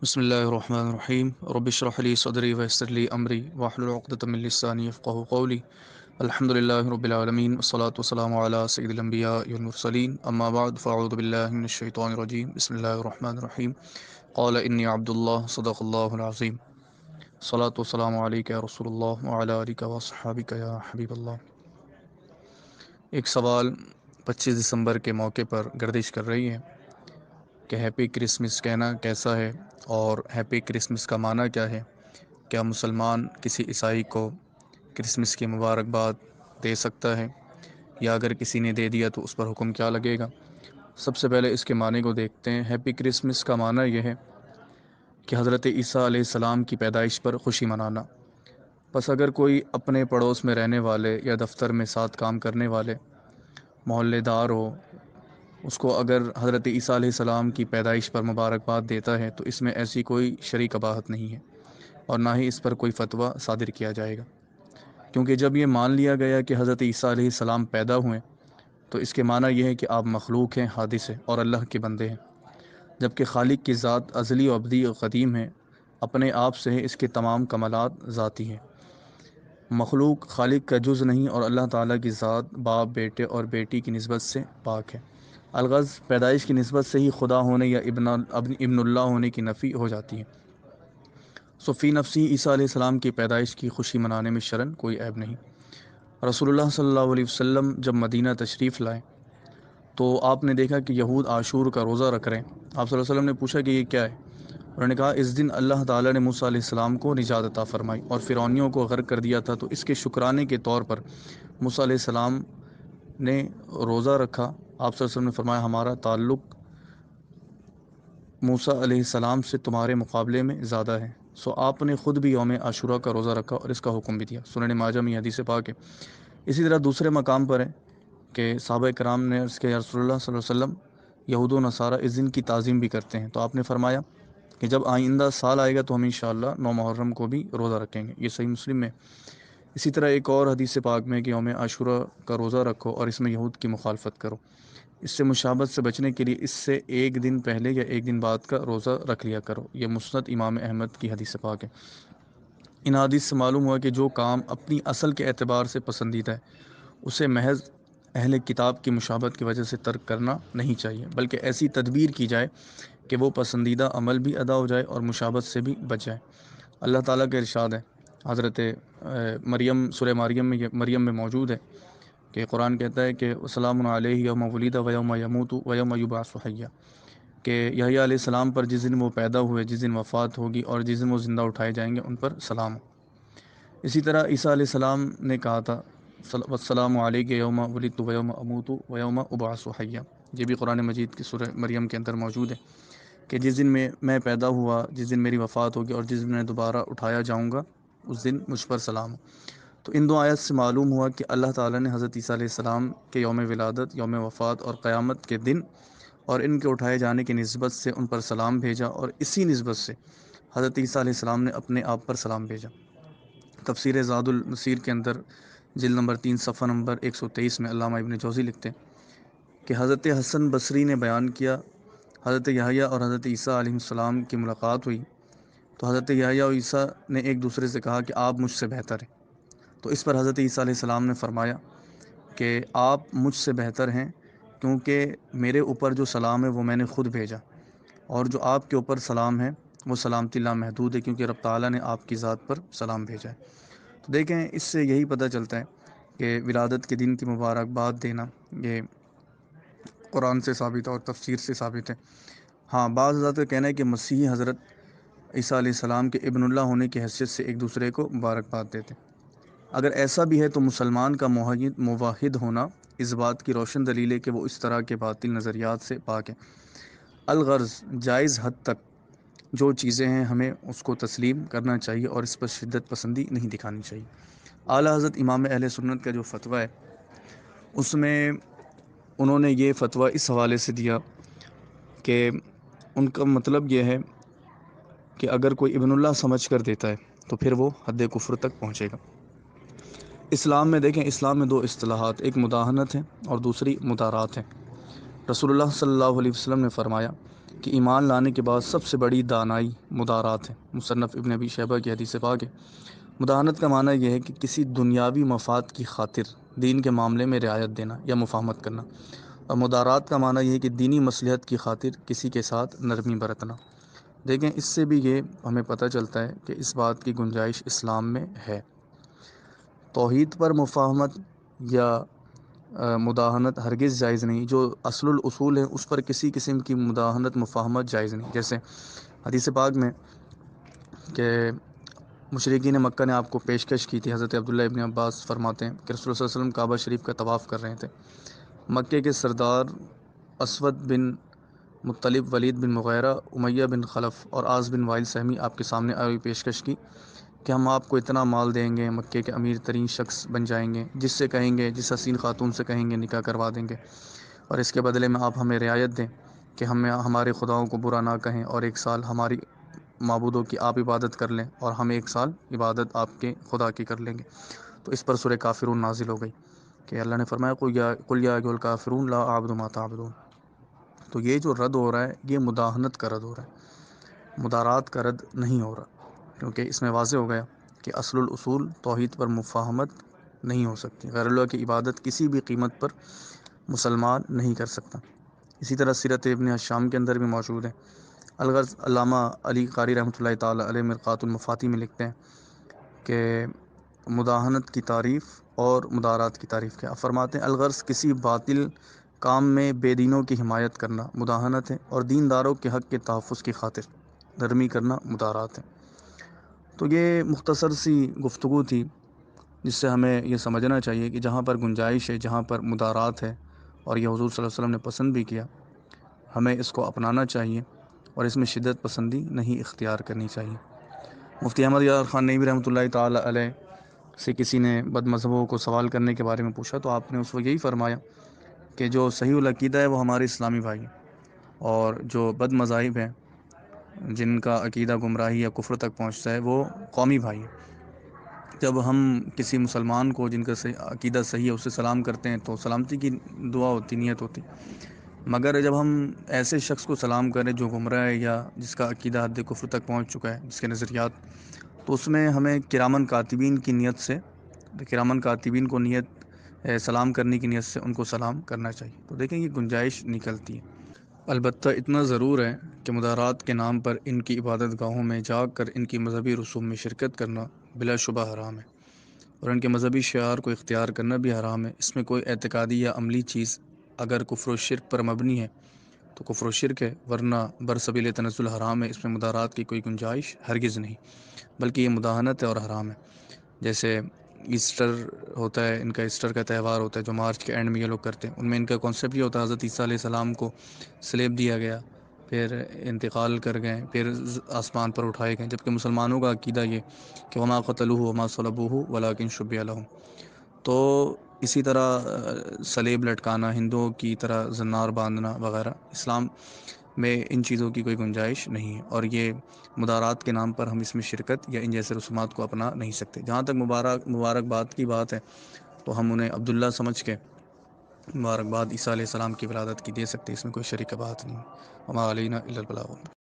بسم اللہ الرحمن الرحیم رب اشرح لی صدری ویسر لی امری واحلل عقدۃ من لسانی یفقہوا قولی الحمد للہ رب العالمین والصلاة والسلام علی سید الانبیاء والمرسلین اما بعد فاعوذ باللہ من الشیطان الرجیم بسم اللہ الرحمن الرحیم قال انی عبد اللہ صدق اللہ العظیم الصلاة والسلام علیک یا رسول اللہ وعلی آلک واصحابک یا حبیب اللہ۔ ایک سوال 25 دسمبر کے موقع پر گردش کر رہی ہے کہ ہیپی کرسمس کہنا کیسا ہے اور ہیپی کرسمس کا معنی کیا ہے؟ کیا مسلمان کسی عیسائی کو کرسمس کی مبارکباد دے سکتا ہے، یا اگر کسی نے دے دیا تو اس پر حکم کیا لگے گا؟ سب سے پہلے اس کے معنی کو دیکھتے ہیں۔ ہیپی کرسمس کا معنی یہ ہے کہ حضرت عیسیٰ علیہ السلام کی پیدائش پر خوشی منانا۔ بس اگر کوئی اپنے پڑوس میں رہنے والے یا دفتر میں ساتھ کام کرنے والے محلے دار ہو، اس کو اگر حضرت عیسیٰ علیہ السلام کی پیدائش پر مبارکباد دیتا ہے تو اس میں ایسی کوئی شرعی قباحت نہیں ہے، اور نہ ہی اس پر کوئی فتویٰ صادر کیا جائے گا، کیونکہ جب یہ مان لیا گیا کہ حضرت عیسیٰ علیہ السلام پیدا ہوئے تو اس کے معنی یہ ہے کہ آپ مخلوق ہیں، حادث ہیں اور اللہ کے بندے ہیں، جبکہ خالق کی ذات ازلی و ابدی و قدیم ہے، اپنے آپ سے ہے، اس کے تمام کمالات ذاتی ہیں۔ مخلوق خالق کا جز نہیں، اور اللہ تعالیٰ کی ذات باپ، بیٹے اور بیٹی کی نسبت سے پاک ہے۔ الغرض پیدائش کی نسبت سے ہی خدا ہونے یا ابن اللہ ہونے کی نفی ہو جاتی ہے۔ فی نفسی عیسیٰ علیہ السلام کی پیدائش کی خوشی منانے میں شرعاً کوئی عیب نہیں۔ رسول اللہ صلی اللہ علیہ وسلم جب مدینہ تشریف لائے تو آپ نے دیکھا کہ یہود عاشور کا روزہ رکھ رہے ہیں۔ آپ صلی اللہ علیہ وسلم نے پوچھا کہ یہ کیا ہے؟ انہوں نے کہا اس دن اللہ تعالیٰ نے موسیٰ علیہ السلام کو نجات عطا فرمائی اور فرعونیوں کو غرق کر دیا تھا، تو اس کے شکرانے کے طور پر موسیٰ علیہ السلام نے روزہ رکھا۔ آپ صلی اللہ علیہ وسلم نے فرمایا ہمارا تعلق موسیٰ علیہ السلام سے تمہارے مقابلے میں زیادہ ہے، آپ نے خود بھی یوم عاشورہ کا روزہ رکھا اور اس کا حکم بھی دیا۔ سنن ماجہ میں یہ حدیث پاک ہے۔ اسی طرح دوسرے مقام پر ہے کہ صحابہ کرام نے عرض کیا یا رسول اللہ صلی اللہ علیہ وسلم، یہود و نصارہ اس دن کی تعظیم بھی کرتے ہیں، تو آپ نے فرمایا کہ جب آئندہ سال آئے گا تو ہم انشاءاللہ 9 محرم کو بھی روزہ رکھیں گے۔ یہ صحیح مسلم میں۔ اسی طرح ایک اور حدیث پاک میں کہ یوم عاشورہ کا روزہ رکھو اور اس میں یہود کی مخالفت کرو۔ اس سے مشابہت سے بچنے کے لیے اس سے ایک دن پہلے یا ایک دن بعد کا روزہ رکھ لیا کرو۔ یہ مسند امام احمد کی حدیث پاک ہے۔ ان حدیث سے معلوم ہوا کہ جو کام اپنی اصل کے اعتبار سے پسندیدہ ہے اسے محض اہل کتاب کی مشابہت کی وجہ سے ترک کرنا نہیں چاہیے، بلکہ ایسی تدبیر کی جائے کہ وہ پسندیدہ عمل بھی ادا ہو جائے اور مشابہت سے بھی بچ جائے۔ اللہ تعالیٰ کا ارشاد ہے، حضرت مریم سورہ مریم میں موجود ہے کہ قرآن کہتا ہے کہ سلام علیہ یوم ولد و یوم یموت و یوم یبعث حیا، کہ یحییٰ علیہ السلام پر جس دن وہ پیدا ہوئے، جس دن وفات ہوگی اور جس دن وہ زندہ اٹھائے جائیں گے، ان پر سلام ہو۔ اسی طرح عیسیٰ علیہ السلام نے کہا تھا والسلام علیک یوم ولدت و یوم اموت و یوم ابعث حیا، یہ بھی قرآن مجید کی سورہ مریم کے اندر موجود ہے کہ جس دن میں پیدا ہوا، جس دن میری وفات ہوگی اور جس دن میں دوبارہ اٹھایا جاؤں گا، اس دن مجھ پر سلام ہو۔ تو ان دو آیت سے معلوم ہوا کہ اللہ تعالیٰ نے حضرت عیسیٰ علیہ السلام کے یوم ولادت، یوم وفات اور قیامت کے دن اور ان کے اٹھائے جانے کی نسبت سے ان پر سلام بھیجا، اور اسی نسبت سے حضرت عیسیٰ علیہ السلام نے اپنے آپ پر سلام بھیجا۔ تفسیر زاد المسیر کے اندر جلد نمبر 3 صفحہ نمبر 123 میں علامہ ابن جوزی لکھتے ہیں کہ حضرت حسن بصری نے بیان کیا، حضرت یحییٰ اور حضرت عیسیٰ علیہ السلام کی ملاقات ہوئی تو حضرت یحییٰ اور عیسیٰ نے ایک دوسرے سے کہا کہ آپ مجھ سے بہتر ہیں، تو اس پر حضرت عیسیٰ علیہ السلام نے فرمایا کہ آپ مجھ سے بہتر ہیں، کیونکہ میرے اوپر جو سلام ہے وہ میں نے خود بھیجا، اور جو آپ کے اوپر سلام ہے وہ سلامتی لامحدود ہے، کیونکہ رب تعالیٰ نے آپ کی ذات پر سلام بھیجا ہے۔ تو دیکھیں اس سے یہی پتہ چلتا ہے کہ ولادت کے دن کی مبارکباد دینا یہ قرآن سے ثابت ہے اور تفسیر سے ثابت ہے۔ ہاں، بعض حضرات کا کہنا ہے کہ مسیحی حضرت عیسیٰ علیہ السلام کے ابن اللہ ہونے کی حیثیت سے ایک دوسرے کو مبارکباد دیتے ہیں۔ اگر ایسا بھی ہے تو مسلمان کا موحد ہونا اس بات کی روشن دلیل ہے کہ وہ اس طرح کے باطل نظریات سے پاک ہے۔ الغرض جائز حد تک جو چیزیں ہیں ہمیں اس کو تسلیم کرنا چاہیے اور اس پر شدت پسندی نہیں دکھانی چاہیے۔ اعلیٰ حضرت امام اہل سنت کا جو فتویٰ ہے اس میں انہوں نے یہ فتویٰ اس حوالے سے دیا کہ ان کا مطلب یہ ہے کہ اگر کوئی ابن اللہ سمجھ کر دیتا ہے تو پھر وہ حد کفر تک پہنچے گا۔ اسلام میں دیکھیں، اسلام میں دو اصطلاحات، ایک مداہنت ہے اور دوسری مدارات ہے۔ رسول اللہ صلی اللہ علیہ وسلم نے فرمایا کہ ایمان لانے کے بعد سب سے بڑی دانائی مدارات ہے۔ مصنف ابن ابی شیبہ کی حدیث پاک ہے۔ مداہنت کا معنی یہ ہے کہ کسی دنیاوی مفاد کی خاطر دین کے معاملے میں رعایت دینا یا مفاہمت کرنا، اور مدارات کا معنی یہ ہے کہ دینی مصلحت کی خاطر کسی کے ساتھ نرمی برتنا۔ دیکھیں اس سے بھی یہ ہمیں پتہ چلتا ہے کہ اس بات کی گنجائش اسلام میں ہے۔ توحید پر مفاہمت یا مداہنت ہرگز جائز نہیں۔ جو اصل الاصول ہے اس پر کسی قسم کی مداہنت مفاہمت جائز نہیں۔ جیسے حدیث پاک میں کہ مشرکین مکہ نے آپ کو پیشکش کی تھی، حضرت عبداللہ ابن عباس فرماتے ہیں کہ رسول اللہ صلی اللہ علیہ وسلم کعبہ شریف کا طواف کر رہے تھے۔ مکے کے سردار اسود بن مطلب، ولید بن مغیرہ، امیہ بن خلف اور عاص بن وائل سہمی آپ کے سامنے آئی پیشکش کی کہ ہم آپ کو اتنا مال دیں گے، مکے کے امیر ترین شخص بن جائیں گے، جس سے کہیں گے، جس حسین خاتون سے کہیں گے نکاح کروا دیں گے، اور اس کے بدلے میں آپ ہمیں رعایت دیں کہ ہمارے خداؤں کو برا نہ کہیں، اور ایک سال ہماری معبودوں کی آپ عبادت کر لیں اور ہم ایک سال عبادت آپ کے خدا کی کر لیں گے۔ تو اس پر سورہ کافرون نازل ہو گئی کہ اللہ نے فرمایا قل یا ایھا الکافرون لا اعبد ما تعبدون۔ تو یہ جو رد ہو رہا ہے یہ مداہنت کا رد ہو رہا ہے، مدارات کا رد نہیں ہو رہا، کیونکہ اس میں واضح ہو گیا کہ اصل الاصول توحید پر مفاہمت نہیں ہو سکتی۔ غیر اللہ کی عبادت کسی بھی قیمت پر مسلمان نہیں کر سکتا۔ اسی طرح سیرت ابن حشام کے اندر بھی موجود ہے۔ الغرض علامہ علی قاری رحمۃ اللہ تعالی علیہ مرقات المفاتی میں لکھتے ہیں کہ مداہنت کی تعریف اور مدارات کی تعریف کیا فرماتے ہیں؟ الغرض کسی باطل کام میں بے دینوں کی حمایت کرنا مداہنت ہے، اور دینداروں کے حق کے تحفظ کی خاطر نرمی کرنا مدارات ہے۔ تو یہ مختصر سی گفتگو تھی جس سے ہمیں یہ سمجھنا چاہیے کہ جہاں پر گنجائش ہے، جہاں پر مدارات ہے، اور یہ حضور صلی اللہ علیہ وسلم نے پسند بھی کیا، ہمیں اس کو اپنانا چاہیے اور اس میں شدت پسندی نہیں اختیار کرنی چاہیے۔ مفتی احمد یار خان نعیمی رحمۃ اللہ تعالی علیہ سے کسی نے بد مذہبوں کو سوال کرنے کے بارے میں پوچھا تو آپ نے اس وقت یہی فرمایا کہ جو صحیح العقیدہ ہے وہ ہمارے اسلامی بھائی ہیں، اور جو بد مذاہب ہیں جن کا عقیدہ گمراہی یا کفر تک پہنچتا ہے وہ قومی بھائی ہیں۔ جب ہم کسی مسلمان کو جن کا عقیدہ صحیح ہے اسے سلام کرتے ہیں تو سلامتی کی دعا ہوتی، نیت ہوتی، مگر جب ہم ایسے شخص کو سلام کریں جو گمراہ ہے یا جس کا عقیدہ حد کفر تک پہنچ چکا ہے، جس کے نظریات، تو اس میں ہمیں کرامن کاتبین کی نیت سے، کرامن کاتبین کو سلام کرنے کی نیت سے ان کو سلام کرنا چاہیے۔ تو دیکھیں یہ گنجائش نکلتی ہے۔ البتہ اتنا ضرور ہے کہ مدارات کے نام پر ان کی عبادت گاہوں میں جا کر ان کی مذہبی رسوم میں شرکت کرنا بلا شبہ حرام ہے، اور ان کے مذہبی شعار کو اختیار کرنا بھی حرام ہے۔ اس میں کوئی اعتقادی یا عملی چیز اگر کفر و شرک پر مبنی ہے تو کفر و شرک ہے، ورنہ برسبیل تنزل حرام ہے۔ اس میں مدارات کی کوئی گنجائش ہرگز نہیں، بلکہ یہ مداہنت ہے اور حرام ہے۔ جیسے ایسٹر ہوتا ہے، ان کا ایسٹر کا تہوار ہوتا ہے جو مارچ کے اینڈ میں یہ لوگ کرتے ہیں، ان میں ان کا کانسیپٹ یہ ہوتا ہے حضرت عیسیٰ علیہ السلام کو سلیب دیا گیا، پھر انتقال کر گئے، پھر آسمان پر اٹھائے گئے، جبکہ مسلمانوں کا عقیدہ یہ کہ وما قتلوہ وما صلبوہ ولکن شبیہ لہم۔ تو اسی طرح سلیب لٹکانا، ہندوؤں کی طرح زنار باندھنا وغیرہ، اسلام میں ان چیزوں کی کوئی گنجائش نہیں ہے، اور یہ مدارات کے نام پر ہم اس میں شرکت یا ان جیسے رسومات کو اپنا نہیں سکتے۔ جہاں تک مبارکباد کی بات ہے تو ہم انہیں عبداللہ سمجھ کے مبارکباد عیسیٰ علیہ السلام کی ولادت کی دے سکتے، اس میں کوئی شریک بات نہیں۔ وما علینا الا البلاغ۔